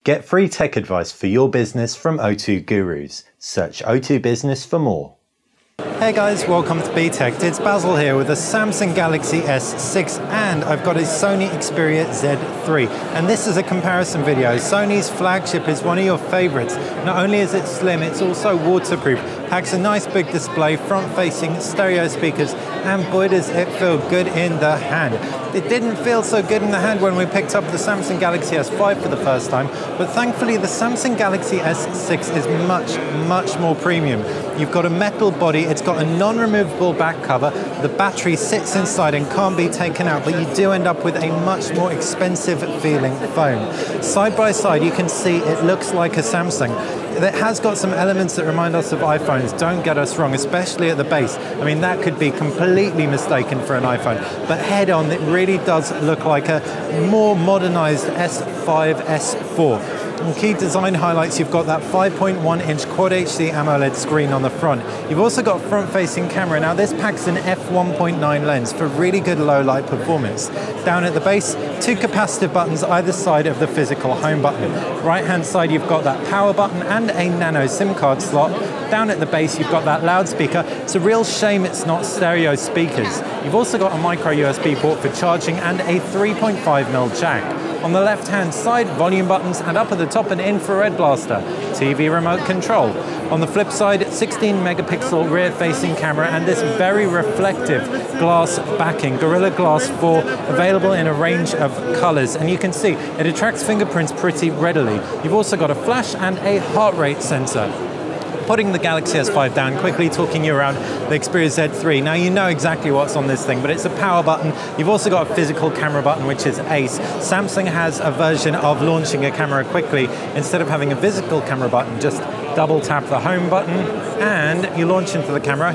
Get free tech advice for your business from O2 Gurus. Search O2 Business for more. Hey guys, welcome to BTech. It's Basil here with a Samsung Galaxy S6 and I've got a Sony Xperia Z4. And this is a comparison video. Sony's flagship is one of your favorites. Not only is it slim, it's also waterproof. Packs a nice big display, front-facing stereo speakers, and boy does it feel good in the hand. It didn't feel so good in the hand when we picked up the Samsung Galaxy S5 for the first time, but thankfully the Samsung Galaxy S6 is much more premium. You've got a metal body, it's got a non-removable back cover, the battery sits inside and can't be taken out, but you do end up with a much more expensive feeling phone. Side by side you can see it looks like a Samsung. It has got some elements that remind us of iPhones, don't get us wrong, especially at the base. I mean, that could be completely mistaken for an iPhone, but head on, it really does look like a more modernized S5, S4. And key design highlights, you've got that 5.1-inch Quad HD AMOLED screen on the front. You've also got front-facing camera. Now this packs an f1.9 lens for really good low-light performance. Down at the base, two capacitive buttons either side of the physical home button. Right-hand side, you've got that power button and a nano SIM card slot. Down at the base, you've got that loudspeaker. It's a real shame it's not stereo speakers. You've also got a micro USB port for charging and a 3.5mm jack. On the left-hand side, volume buttons, and up at the top, an infrared blaster, TV remote control. On the flip side, 16-megapixel rear-facing camera and this very reflective glass backing, Gorilla Glass 4, available in a range of colors. And you can see it attracts fingerprints pretty readily. You've also got a flash and a heart rate sensor. Putting the Galaxy S5 down, quickly talking you around the Xperia Z4. Now you know exactly what's on this thing, but it's a power button. You've also got a physical camera button, which is ace. Samsung has a version of launching a camera quickly. Instead of having a physical camera button, just double tap the home button and you launch into the camera,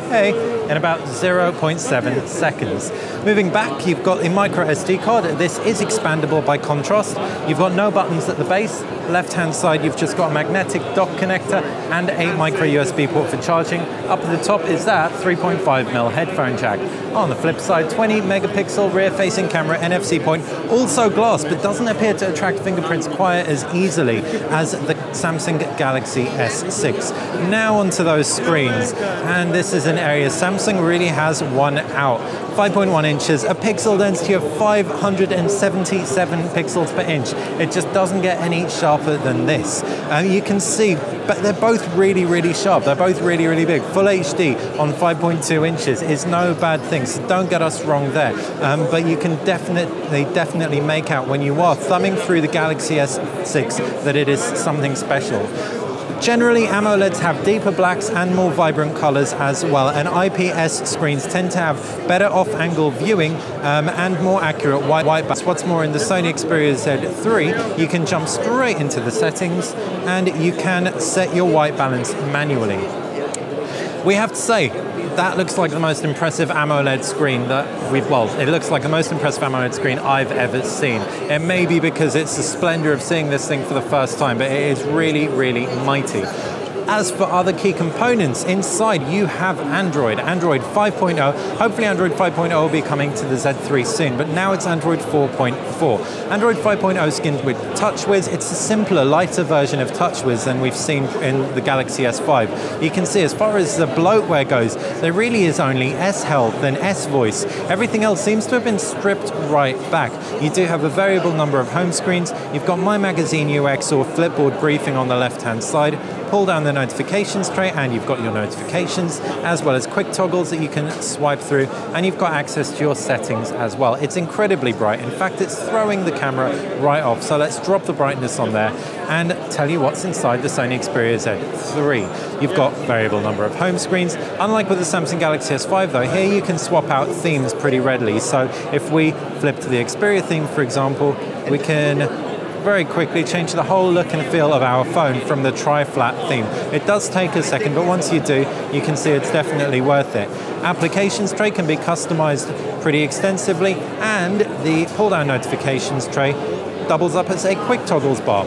in about 0.7 seconds. Moving back, you've got a micro SD card. This is expandable by contrast. You've got no buttons at the base. Left-hand side, you've just got a magnetic dock connector and a micro USB port for charging. Up at the top is that 3.5mm headphone jack. On the flip side, 20-megapixel rear-facing camera, NFC point, also glass, but doesn't appear to attract fingerprints quite as easily as the Samsung Galaxy S6. Now onto those screens, and this is an area Samsung really has won out. 5.1 inches, a pixel density of 577 pixels per inch. It just doesn't get any sharper than this. You can see, but they're both really sharp. They're both really big. Full HD on 5.2 inches is no bad thing, so don't get us wrong there. But you can definitely make out when you are thumbing through the Galaxy S6 that it is something special. Generally, AMOLEDs have deeper blacks and more vibrant colors as well, and IPS screens tend to have better off-angle viewing and more accurate white balance. What's more, in the Sony Xperia Z4, you can jump straight into the settings and you can set your white balance manually. We have to say, that looks like the most impressive AMOLED screen it looks like the most impressive AMOLED screen I've ever seen. It may be because it's the splendor of seeing this thing for the first time, but it is really mighty. As for other key components, inside you have Android 5.0. Hopefully Android 5.0 will be coming to the Z3 soon, but now it's Android 4.4. Android 5.0 skinned with TouchWiz. It's a simpler, lighter version of TouchWiz than we've seen in the Galaxy S5. You can see as far as the bloatware goes, there really is only S-Health and S-Voice. Everything else seems to have been stripped right back. You do have a variable number of home screens. You've got My Magazine UX or Flipboard briefing on the left-hand side. Pull down the notifications tray and you've got your notifications, as well as quick toggles that you can swipe through, and you've got access to your settings as well. It's incredibly bright. In fact, it's throwing the camera right off. So let's drop the brightness on there and tell you what's inside the Sony Xperia Z4. You've got variable number of home screens. Unlike with the Samsung Galaxy S5 though, here you can swap out themes pretty readily. So if we flip to the Xperia theme, for example, we can very quickly change the whole look and feel of our phone from the tri-flat theme. It does take a second, but once you do, you can see it's definitely worth it. Applications tray can be customized pretty extensively, and the pull-down notifications tray doubles up as a quick toggles bar.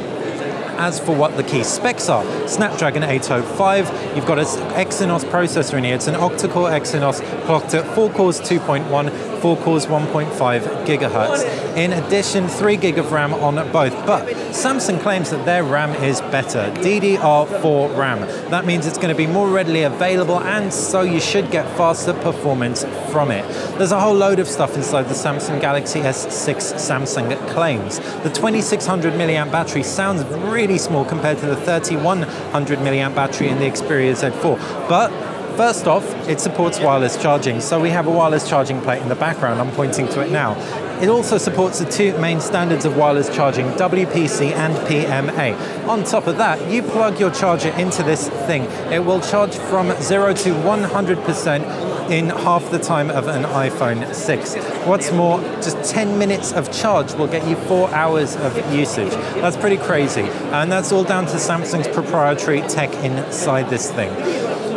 As for what the key specs are, Snapdragon 805, you've got an Exynos processor in here. It's an octa-core Exynos clocked at 4 cores 2.1, 4 cores, 1.5 gigahertz. In addition, 3 gig of RAM on both. But Samsung claims that their RAM is better, DDR4 RAM. That means it's going to be more readily available, and so you should get faster performance from it. There's a whole load of stuff inside the Samsung Galaxy S6 Samsung claims. The 2600 milliamp battery sounds really small compared to the 3100 milliamp battery in the Xperia Z4, but first off, it supports wireless charging, so we have a wireless charging plate in the background. I'm pointing to it now. It also supports the 2 main standards of wireless charging, WPC and PMA. On top of that, you plug your charger into this thing. It will charge from 0 to 100% in half the time of an iPhone 6. What's more, just 10 minutes of charge will get you 4 hours of usage. That's pretty crazy, and that's all down to Samsung's proprietary tech inside this thing.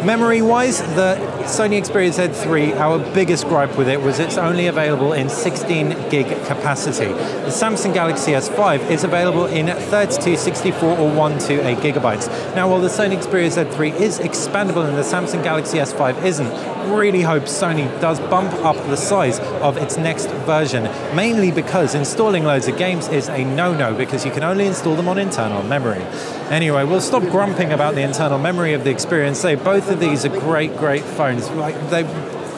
Memory-wise, the Sony Xperia Z3, our biggest gripe with it was it's only available in 16 gig capacity. The Samsung Galaxy S5 is available in 32, 64 or 128 gigabytes. Now, while the Sony Xperia Z3 is expandable and the Samsung Galaxy S5 isn't, really hope Sony does bump up the size of its next version, mainly because installing loads of games is a no-no because you can only install them on internal memory. Anyway, we'll stop grumping about the internal memory of the Xperia and say both of these are great phones. Like, they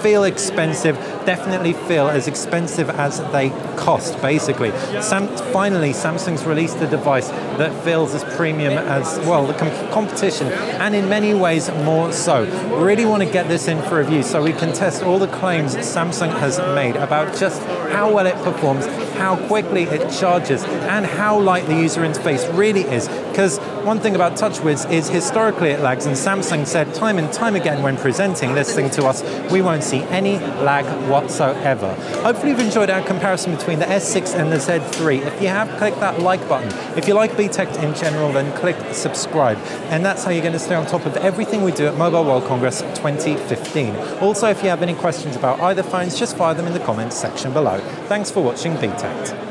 feel expensive, definitely feel as expensive as they cost, basically. Finally, Samsung's released a device that feels as premium as, well, the competition, and in many ways more so. Really want to get this in for review so we can test all the claims Samsung has made about just how well it performs, how quickly it charges, and how light the user interface really is. Because one thing about TouchWiz is historically it lags, and Samsung said time and time again when presenting this thing to us, we won't see any lag whatsoever. Hopefully you've enjoyed our comparison between the S6 and the Z3. If you have, click that like button. If you like BTech in general, then click subscribe. And that's how you're going to stay on top of everything we do at Mobile World Congress 2015. Also, if you have any questions about either phones, just fire them in the comments section below. Thanks for watching BTech.